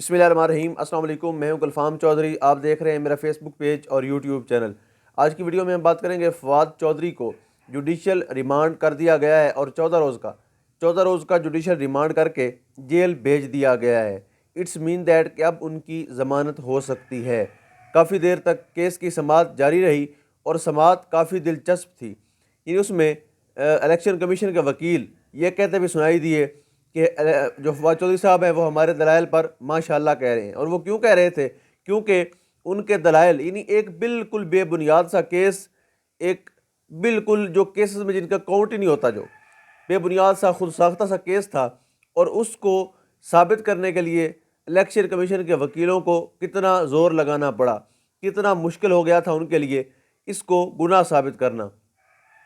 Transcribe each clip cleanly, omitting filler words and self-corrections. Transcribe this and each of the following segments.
بسم اللہ الرحمن الرحیم۔ السلام علیکم، میں ہوں گلفام چودھری، آپ دیکھ رہے ہیں میرا فیس بک پیج اور یوٹیوب چینل۔ آج کی ویڈیو میں ہم بات کریں گے فواد چودھری کو جوڈیشل ریمانڈ کر دیا گیا ہے اور 14 روز کا جوڈیشل ریمانڈ کر کے جیل بھیج دیا گیا ہے۔ اٹس مین دیٹ کہ اب ان کی ضمانت ہو سکتی ہے۔ کافی دیر تک کیس کی سماعت جاری رہی اور سماعت کافی دلچسپ تھی۔ یعنی اس میں الیکشن کمیشن کے وکیل یہ کہتے ہوئے سنائی دیے کہ جو فواد چودھری صاحب ہیں وہ ہمارے دلائل پر ماشاءاللہ کہہ رہے ہیں، اور وہ کیوں کہہ رہے تھے؟ کیونکہ ان کے دلائل یعنی ایک بالکل بے بنیاد سا کیس، ایک بالکل جو کیسز میں جن کا کاؤنٹ ہی نہیں ہوتا، جو بے بنیاد سا خود ساختہ سا کیس تھا، اور اس کو ثابت کرنے کے لیے الیکشن کمیشن کے وکیلوں کو کتنا زور لگانا پڑا، کتنا مشکل ہو گیا تھا ان کے لیے اس کو گناہ ثابت کرنا۔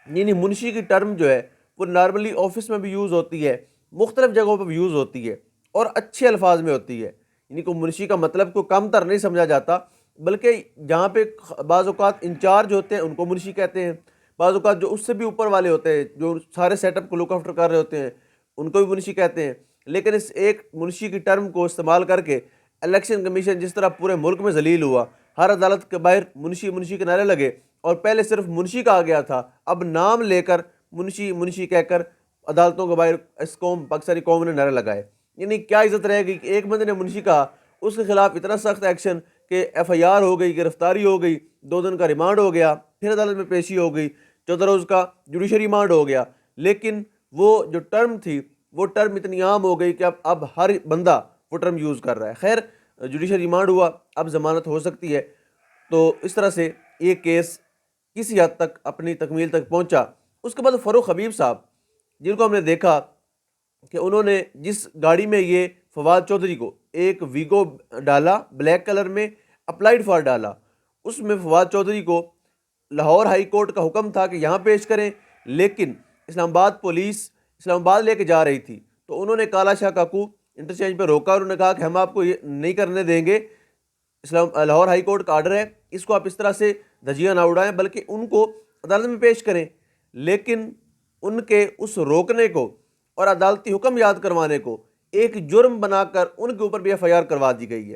یعنی منشی کی ٹرم جو ہے وہ نارملی آفس میں بھی یوز ہوتی ہے، مختلف جگہوں پہ بھی یوز ہوتی ہے اور اچھے الفاظ میں ہوتی ہے۔ یعنی کوئی منشی کا مطلب کوئی کم تر نہیں سمجھا جاتا، بلکہ جہاں پہ بعض اوقات انچارج ہوتے ہیں ان کو منشی کہتے ہیں، بعض اوقات جو اس سے بھی اوپر والے ہوتے ہیں جو سارے سیٹ اپ کو لک آفٹر کر رہے ہوتے ہیں ان کو بھی منشی کہتے ہیں۔ لیکن اس ایک منشی کی ٹرم کو استعمال کر کے الیکشن کمیشن جس طرح پورے ملک میں ذلیل ہوا، ہر عدالت کے باہر منشی منشی کے نعرے لگے، اور پہلے صرف منشی کہا گیا تھا، اب نام لے کر منشی منشی کہہ کر عدالتوں کے باہر اس قوم پاکستانی قوم نے نعرے لگائے۔ یعنی کیا عزت رہے گی کہ ایک بندے نے منشی کہا، اس کے خلاف اتنا سخت ایکشن کہ ایف آئی آر ہو گئی، گرفتاری ہو گئی، 2 دن کا ریمانڈ ہو گیا، پھر عدالت میں پیشی ہو گئی، 14 روز کا جوڈیشل ریمانڈ ہو گیا۔ لیکن وہ جو ٹرم تھی وہ ٹرم اتنی عام ہو گئی کہ اب ہر بندہ وہ ٹرم یوز کر رہا ہے۔ خیر، جوڈیشل ریمانڈ ہوا، اب ضمانت ہو سکتی ہے۔ تو اس طرح سے یہ کیس کسی حد تک اپنی تکمیل تک پہنچا۔ اس کے بعد فاروق حبیب صاحب، جن کو ہم نے دیکھا کہ انہوں نے جس گاڑی میں یہ فواد چودھری کو ایک ویگو ڈالا، بلیک کلر میں اپلائیڈ فار ڈالا، اس میں فواد چودھری کو لاہور ہائی کورٹ کا حکم تھا کہ یہاں پیش کریں، لیکن اسلام آباد پولیس اسلام آباد لے کے جا رہی تھی، تو انہوں نے کالا شاہ کاکو انٹرچینج پہ روکا اور انہوں نے کہا کہ ہم آپ کو یہ نہیں کرنے دیں گے، لاہور ہائی کورٹ کا آرڈر ہے، اس کو آپ اس طرح سے دھجیاں نہ اڑائیں بلکہ ان کو عدالت میں پیش کریں۔ لیکن ان کے اس روکنے کو اور عدالتی حکم یاد کروانے کو ایک جرم بنا کر ان کے اوپر بھی ایف آئی آر کروا دی گئی ہے،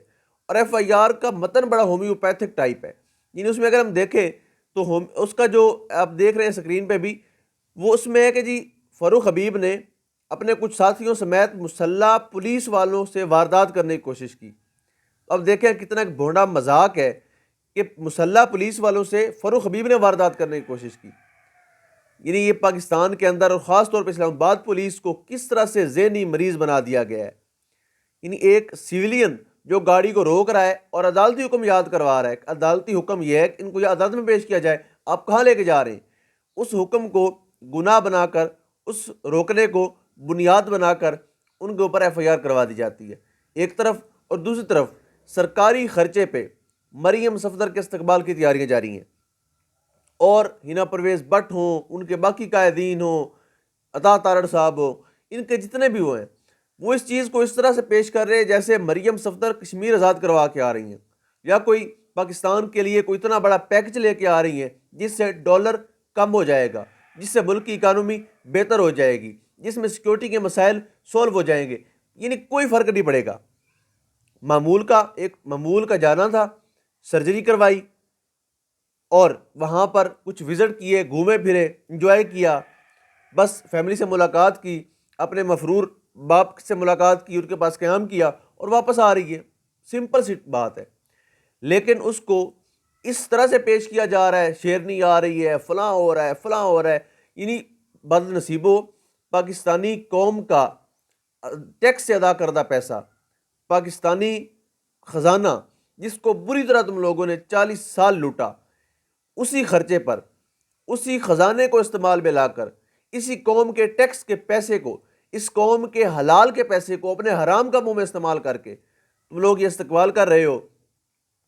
اور ایف آئی آر کا متن بڑا ہومیوپیتھک ٹائپ ہے۔ یعنی اس میں اگر ہم دیکھیں تو اس کا جو آپ دیکھ رہے ہیں اسکرین پہ بھی، وہ اس میں ہے کہ جی فاروق حبیب نے اپنے کچھ ساتھیوں سمیت مسلح پولیس والوں سے واردات کرنے کی کوشش کی۔ اب دیکھیں کتنا ایک بھونڈا مذاق ہے کہ مسلح پولیس والوں سے فاروق حبیب نے واردات کرنے کی کوشش کی۔ یعنی یہ پاکستان کے اندر اور خاص طور پہ اسلام آباد پولیس کو کس طرح سے ذہنی مریض بنا دیا گیا ہے۔ یعنی ایک سویلین جو گاڑی کو روک رہا ہے اور عدالتی حکم یاد کروا رہا ہے، عدالتی حکم یہ ہے کہ ان کو یہ عدالت میں پیش کیا جائے، آپ کہاں لے کے جا رہے ہیں؟ اس حکم کو گناہ بنا کر، اس روکنے کو بنیاد بنا کر ان کے اوپر ایف آئی آر کروا دی جاتی ہے ایک طرف، اور دوسری طرف سرکاری خرچے پہ مریم صفدر کے استقبال کی تیاریاں جاری ہیں، اور ہنا پرویز بٹ ہوں، ان کے باقی قائدین ہوں، عطا تارڑ صاحب ہوں، ان کے جتنے بھی ہوئے ہیں، وہ اس چیز کو اس طرح سے پیش کر رہے ہیں جیسے مریم صفدر کشمیر آزاد کروا کے آ رہی ہیں، یا کوئی پاکستان کے لیے کوئی اتنا بڑا پیکج لے کے آ رہی ہیں جس سے ڈالر کم ہو جائے گا، جس سے ملک کی اکانومی بہتر ہو جائے گی، جس میں سیکیورٹی کے مسائل سولو ہو جائیں گے۔ یعنی کوئی فرق نہیں پڑے گا۔ معمول کا جانا تھا، سرجری کروائی، اور وہاں پر کچھ وزٹ کیے، گھومے پھرے، انجوائے کیا، بس فیملی سے ملاقات کی، اپنے مفرور باپ سے ملاقات کی، ان کے پاس قیام کیا اور واپس آ رہی ہے۔ سمپل سی بات ہے۔ لیکن اس کو اس طرح سے پیش کیا جا رہا ہے، شیرنی آ رہی ہے، فلاں ہو رہا ہے، فلاں ہو رہا ہے۔ یعنی بد نصیبوں، پاکستانی قوم کا ٹیکس سے ادا کردہ پیسہ، پاکستانی خزانہ جس کو بری طرح تم لوگوں نے 40 سال لوٹا، اسی خرچے پر، اسی خزانے کو استعمال میں لا کر، اسی قوم کے ٹیکس کے پیسے کو، اس قوم کے حلال کے پیسے کو اپنے حرام کا منہ میں استعمال کر کے تم لوگ یہ استقبال کر رہے ہو،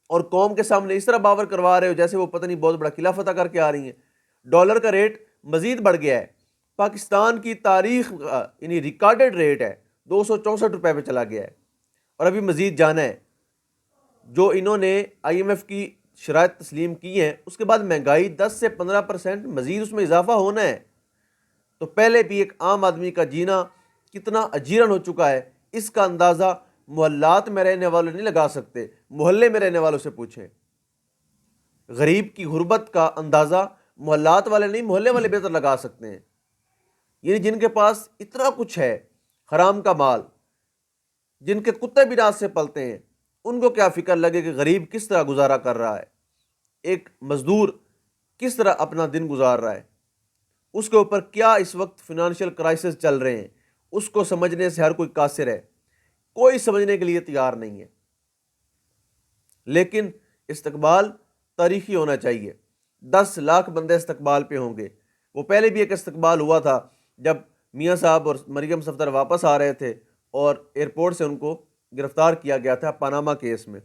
اور قوم کے سامنے اس طرح باور کروا رہے ہو جیسے وہ پتہ نہیں بہت بڑا قلعہ فتح کر کے آ رہی ہیں۔ ڈالر کا ریٹ مزید بڑھ گیا ہے، پاکستان کی تاریخ یعنی ریکارڈڈ ریٹ ہے 264 روپے پہ چلا گیا ہے، اور ابھی مزید جانا ہے۔ جو انہوں نے آئی ایم ایف کی شرائط تسلیم کی ہیں، اس کے بعد مہنگائی 10 سے 15% مزید اس میں اضافہ ہونا ہے، تو پہلے بھی ایک عام آدمی کا جینا کتنا اجیرن ہو چکا ہے، اس کا اندازہ محلات میں رہنے والوں نہیں لگا سکتے، محلے میں رہنے والوں سے پوچھیں۔ غریب کی غربت کا اندازہ محلات والے نہیں، محلے والے بہتر لگا سکتے ہیں۔ یعنی جن کے پاس اتنا کچھ ہے، حرام کا مال، جن کے کتے بھی ناز سے پلتے ہیں، ان کو کیا فکر لگے کہ غریب کس طرح گزارا کر رہا ہے، ایک مزدور کس طرح اپنا دن گزار رہا ہے، اس کے اوپر کیا اس وقت فنانشل کرائسس چل رہے ہیں، اس کو سمجھنے سے ہر کوئی قاصر ہے، کوئی سمجھنے کے لیے تیار نہیں ہے۔ لیکن استقبال تاریخی ہونا چاہیے، 10 لاکھ بندے استقبال پہ ہوں گے۔ وہ پہلے بھی ایک استقبال ہوا تھا جب میاں صاحب اور مریم صفدر واپس آ رہے تھے اور ایئرپورٹ سے ان کو گرفتار کیا گیا تھا پاناما کیس میں۔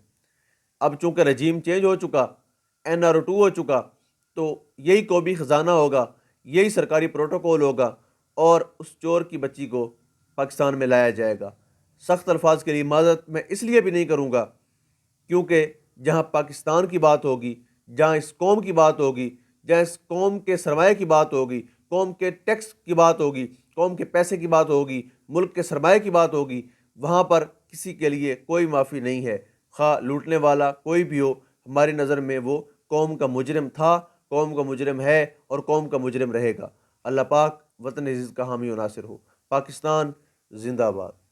اب چونکہ رجیم چینج ہو چکا، NR2 ہو چکا، تو یہی قومی خزانہ ہوگا، یہی سرکاری پروٹوکول ہوگا اور اس چور کی بچی کو پاکستان میں لایا جائے گا۔ سخت الفاظ کے لیے معذرت میں اس لیے بھی نہیں کروں گا کیونکہ جہاں پاکستان کی بات ہوگی، جہاں اس قوم کی بات ہوگی، جہاں اس قوم کے سرمایہ کی بات ہوگی، قوم کے ٹیکس کی بات ہوگی، قوم کے پیسے کی بات ہوگی، ملک کے سرمایہ کی بات ہوگی، وہاں پر کسی کے لیے کوئی معافی نہیں ہے۔ خواہ لوٹنے والا کوئی بھی ہو، ہماری نظر میں وہ قوم کا مجرم تھا، قوم کا مجرم ہے اور قوم کا مجرم رہے گا۔ اللہ پاک وطن عزیز کا حامی و ناصر ہو۔ پاکستان زندہ باد۔